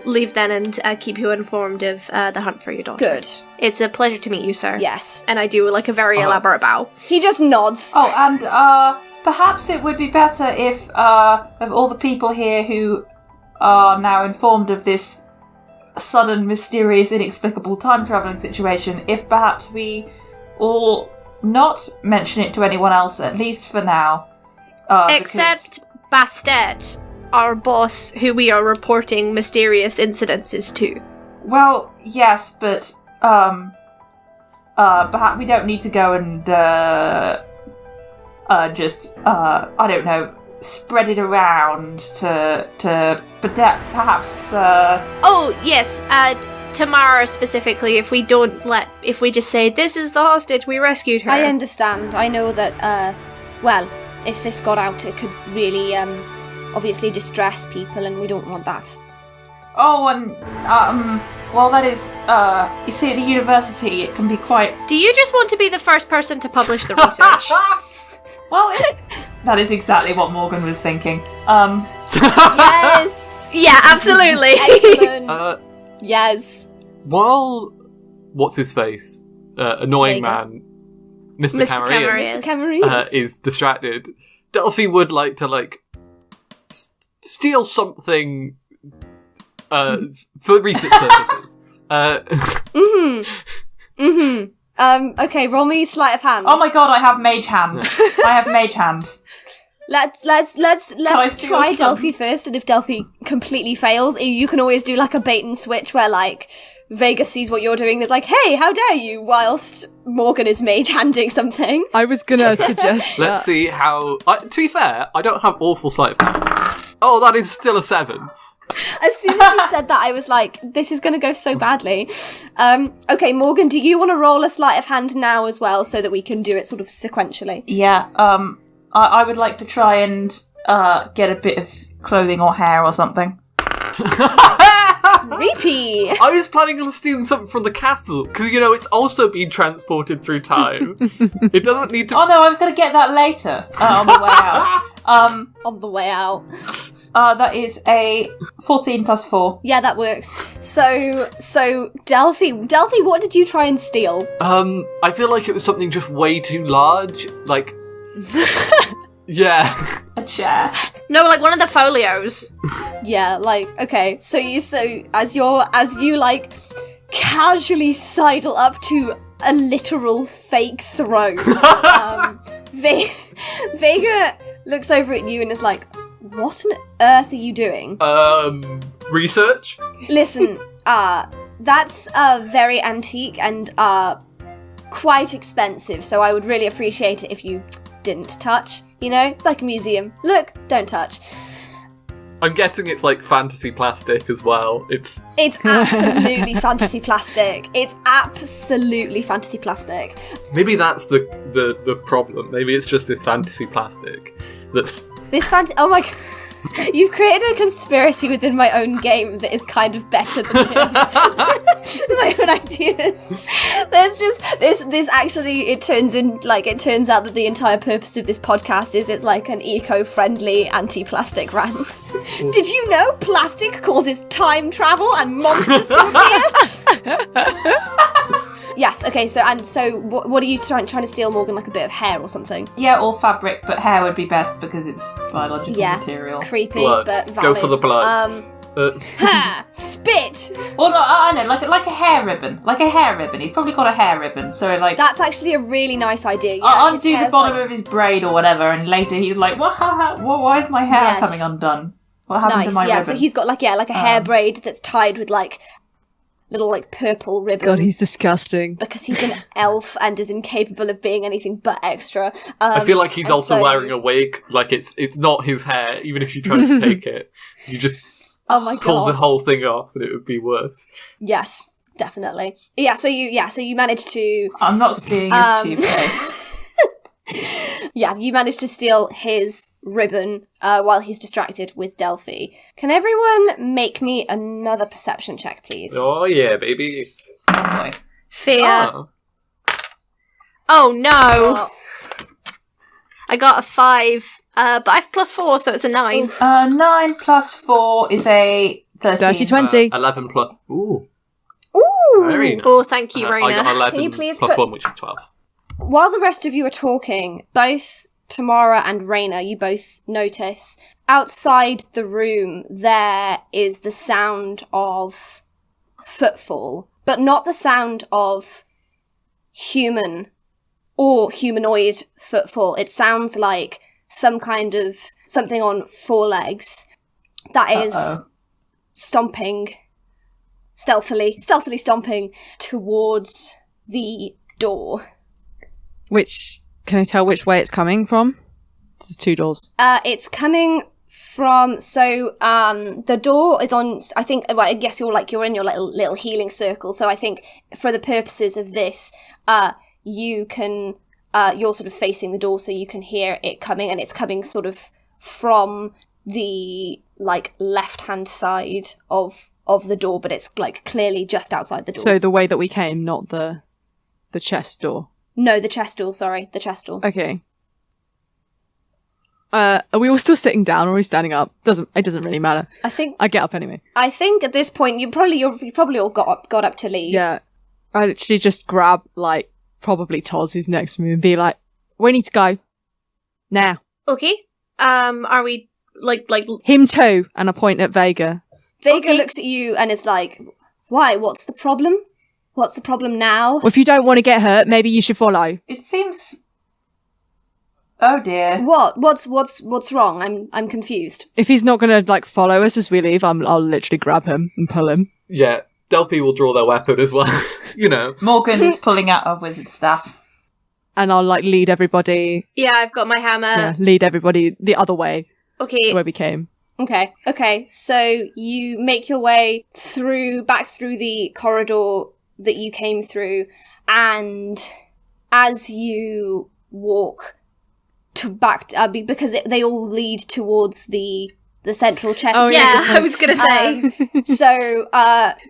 leave then and keep you informed of the hunt for your daughter. Good. It's a pleasure to meet you, sir. Yes. And I do a very elaborate bow. He just nods. Oh, and perhaps it would be better if of all the people here who are now informed of this sudden, mysterious, inexplicable time travelling situation, if perhaps we all not mention it to anyone else, at least for now. Except Bastet, our boss, who we are reporting mysterious incidences to. Well, yes, but perhaps we don't need to go and just I don't know, spread it around to but perhaps Oh yes, Tamara specifically. If we just say this is the hostage, we rescued her. I understand. I know that, if this got out, it could really, obviously distress people, and we don't want that. Oh, and well, that is you see, at the university it can be quite. Do you just want to be the first person to publish the research? Well, that is exactly what Morgan was thinking. Yes! Yeah, absolutely. Excellent. Yes. While what's his face, annoying Vega. man, Mr. Mr. Camarians, Camarians. is distracted, Delphi would like to steal something for research purposes. Okay, roll me sleight of hand. Oh my god, I have mage hand. I have mage hand. Let's steal try some? Delphi first, and if Delphi completely fails, you can always do like a bait and switch where like Vega sees what you're doing and is like, hey, how dare you, whilst Morgan is mage handing something. I was gonna suggest Let's see how... to be fair, I don't have awful sleight of hand. Oh, that is still a 7. As soon as you said that, I was like, this is going to go so badly. Okay, Morgan, do you want to roll a sleight of hand now as well, so that we can do it sort of sequentially? Yeah, I would like to try and get a bit of clothing or hair or something. Creepy! I was planning on stealing something from the castle, because, it's also been transported through time. It doesn't need to... Oh no, I was going to get that later, on the way out. On the way out. That is a 14 plus 4. Yeah, that works. So Delphi, what did you try and steal? I feel like it was something just way too large, like... Yeah. A chair. No, like one of the folios. Yeah, like, okay, so as you like casually sidle up to a literal fake throne, Vega looks over at you and is like, what on earth are you doing? Research? Listen, that's very antique and quite expensive, so I would really appreciate it if you didn't touch. It's like a museum. Look, don't touch. I'm guessing it's like fantasy plastic as well. It's absolutely fantasy plastic. It's absolutely fantasy plastic. Maybe that's the problem. Maybe it's just this fantasy plastic that's... Oh my god. You've created a conspiracy within my own game that is kind of better than my own ideas. There's just this actually it turns out that the entire purpose of this podcast is it's like an eco-friendly anti-plastic rant. Did you know plastic causes time travel and monsters to appear? Yes, okay, so what are you trying to steal, Morgan? Like a bit of hair or something? Yeah, or fabric, but hair would be best because it's biological material. Creepy, blood. But valid. Go for the blood. Ha! Spit! Well, no, I know, like a hair ribbon. Like a hair ribbon. He's probably got a hair ribbon, so like... That's actually a really nice idea, yeah. I'll undo the bottom of his braid or whatever, and later he's like, why is my hair coming undone? What happened to my ribbon? So he's got like a hair braid that's tied with like little like purple ribbon. God, he's disgusting. Because he's an elf and is incapable of being anything but extra. I feel like he's also wearing a wig. Like it's not his hair. Even if you try to take it, you just pull the whole thing off, and it would be worse. Yes, definitely. Yeah. So you managed to. I'm not stealing his toupee. Yeah, you managed to steal his ribbon while he's distracted with Delphi. Can everyone make me another perception check, please? Oh yeah, baby. Oh, boy. Fear. Oh no! I got a 5, but I have +4, so it's a 9. 9 plus 4 is a 13. Dirty 20. 11 plus... Ooh. Ooh! Very nice. Oh, thank you, I Raina. got 11 Can you please plus put- 1, which is 12. While the rest of you are talking, both Tamara and Raina, you both notice outside the room there is the sound of footfall, but not the sound of human or humanoid footfall. It sounds like something on 4 legs that is stomping stealthily stomping towards the door. Can I tell which way it's coming from? There's 2 doors. It's coming from, the door is on, I think, well, I guess you're in your little healing circle, so I think for the purposes of this, you're sort of facing the door so you can hear it coming, and it's coming sort of from the, left-hand side of the door, but it's, clearly just outside the door. So the way that we came, not the chest door? No, the chest door, sorry. The chest door. Okay. Are we all still sitting down or are we standing up? It doesn't really matter. I get up anyway. I think at this point you probably all got up to leave. Yeah. I literally just grab probably Toz, who's next to me, and be like, "We need to go now." Okay. Are we him too? And I point at Vega. Vega looks at you and is like, "Why? What's the problem? What's the problem now?" Well, if you don't want to get hurt, maybe you should follow. It seems. Oh dear. What? What's wrong? I'm confused. If he's not going to follow us as we leave, I'll literally grab him and pull him. Yeah, Delphi will draw their weapon as well. Morgan is pulling out her wizard staff. And I'll lead everybody. Yeah, I've got my hammer. Yeah, lead everybody the other way. Okay. Where we came. Okay. So you make your way back through the corridor that you came through, and as you walk because they all lead towards the central chest. Oh yeah, I was gonna say.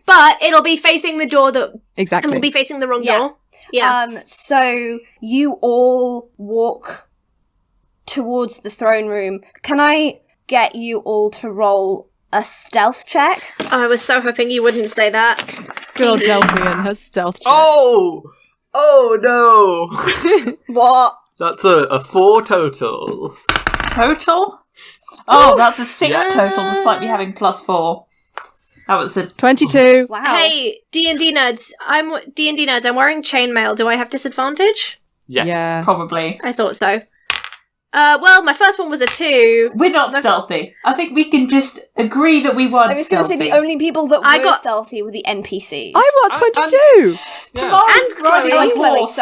But it'll be facing the door that exactly. It'll be facing the wrong door. Yeah. So you all walk towards the throne room. Can I get you all to roll a stealth check? I was so hoping you wouldn't say that. Good old Delphi and her stealth check. Oh no! What? That's a 4 total. Total? Oh, that's a 6 total, despite me having +4. That was a 22. Wow. Hey, D&D nerds. I'm wearing chainmail. Do I have disadvantage? Yes. Yeah. probably. I thought so. Well, my first one was a 2. We're not stealthy. I think we can just agree that we weren't I was going to say stealthy. the only people that were stealthy were the NPCs. I got 22. Tomorrow's And riding Chloe. a Chloe, horse.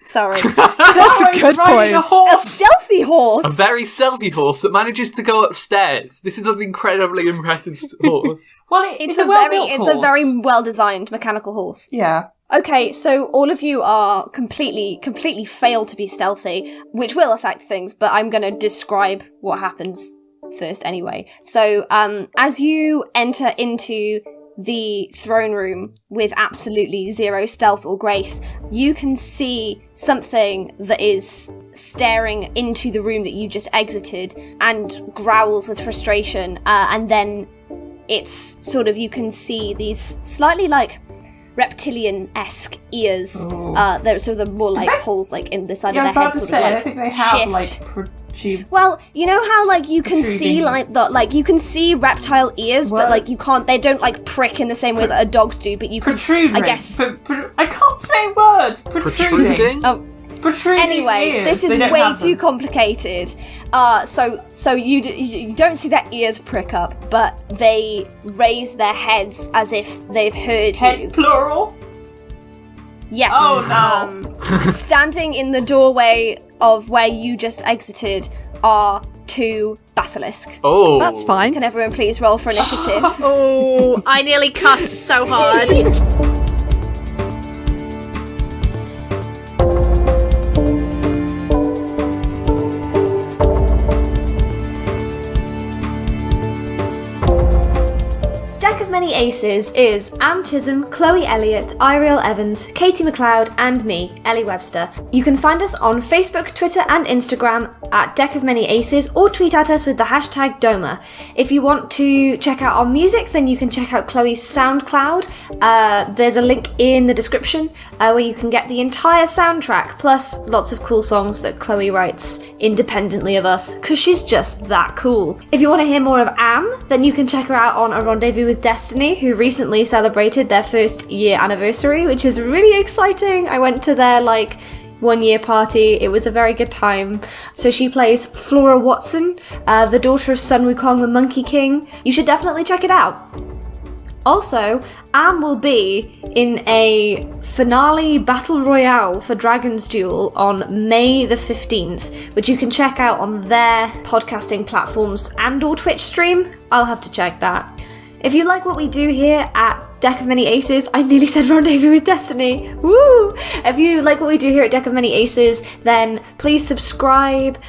sorry. That's a good Riding a point. A horse. stealthy horse? A very stealthy horse that manages to go upstairs. This is an incredibly impressive horse. Well, it's a well-built horse. It's a very well-designed mechanical horse. Yeah. Okay, so all of you are completely fail to be stealthy, which will affect things, but I'm going to describe what happens first anyway. So, as you enter into the throne room with absolutely 0 stealth or grace, you can see something that is staring into the room that you just exited and growls with frustration, and then it's sort of, you can see these slightly reptilian-esque ears. They're sort of more holes in the side of their head. I think they have well, you know how you can see you can see reptile ears, but you can't. They don't prick in the same way that a dog's do. But you can. Protruding. I guess. I can't say words. Protruding. Oh. Protruding Anyway, ears. this is way too complicated. So you don't see their ears prick up, but they raise their heads as if they've heard Heads you. plural? Yes. Oh no. Standing in the doorway of where you just exited are 2 basilisk. Oh. That's fine. Can everyone please roll for initiative? Oh, I nearly cussed so hard. Deck of Many Aces is Am Chisholm, Chloe Elliott, Eiriol Evans, Katie McLeod, and me, Ellie Webster. You can find us on Facebook, Twitter, and Instagram at Deck of Many Aces, or tweet at us with the hashtag Doma. If you want to check out our music, then you can check out Chloe's SoundCloud. There's a link in the description where you can get the entire soundtrack, plus lots of cool songs that Chloe writes independently of us, because she's just that cool. If you want to hear more of Am, then you can check her out on A Rendezvous with Destiny, who recently celebrated their 1st year anniversary, which is really exciting. I went to their 1-year party. It was a very good time. So she plays Flora Watson, the daughter of Sun Wukong, the Monkey King. You should definitely check it out. Also, Am will be in a finale battle royale for Dragon's Duel on May the 15th, which you can check out on their podcasting platforms and or Twitch stream. I'll have to check that. If you like what we do here at Deck of Many Aces, I nearly said Rendezvous with Destiny. Woo! If you like what we do here at Deck of Many Aces, then please subscribe,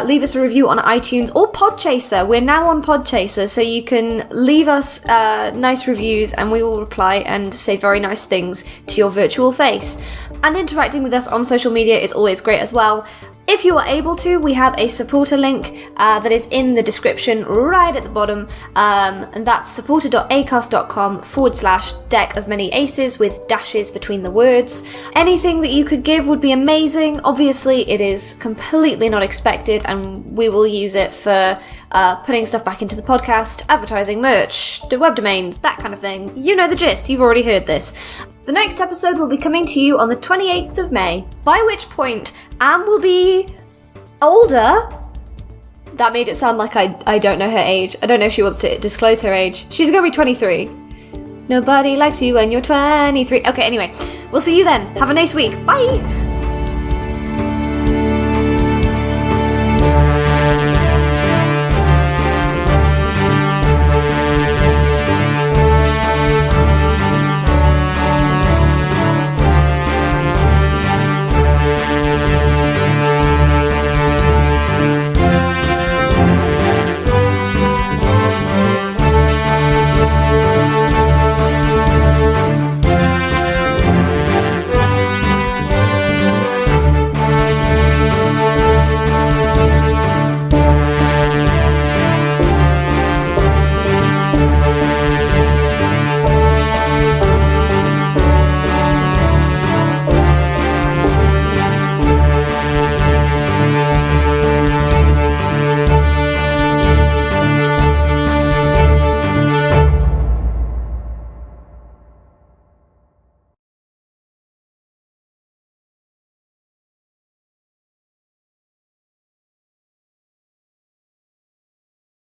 leave us a review on iTunes or Podchaser. We're now on Podchaser, so you can leave us nice reviews and we will reply and say very nice things to your virtual face. And interacting with us on social media is always great as well. If you are able to, we have a supporter link that is in the description right at the bottom, and that's supporter.acast.com/deck of many aces with dashes between the words. Anything that you could give would be amazing. Obviously, it is completely not expected, and we will use it for putting stuff back into the podcast, advertising, merch, the web domains, that kind of thing. You know the gist, you've already heard this. The next episode will be coming to you on the 28th of May, by which point Am will be older. That made it sound like I don't know her age. I don't know if she wants to disclose her age. She's gonna be 23. Nobody likes you when you're 23. Okay, anyway, we'll see you then. Have a nice week. Bye!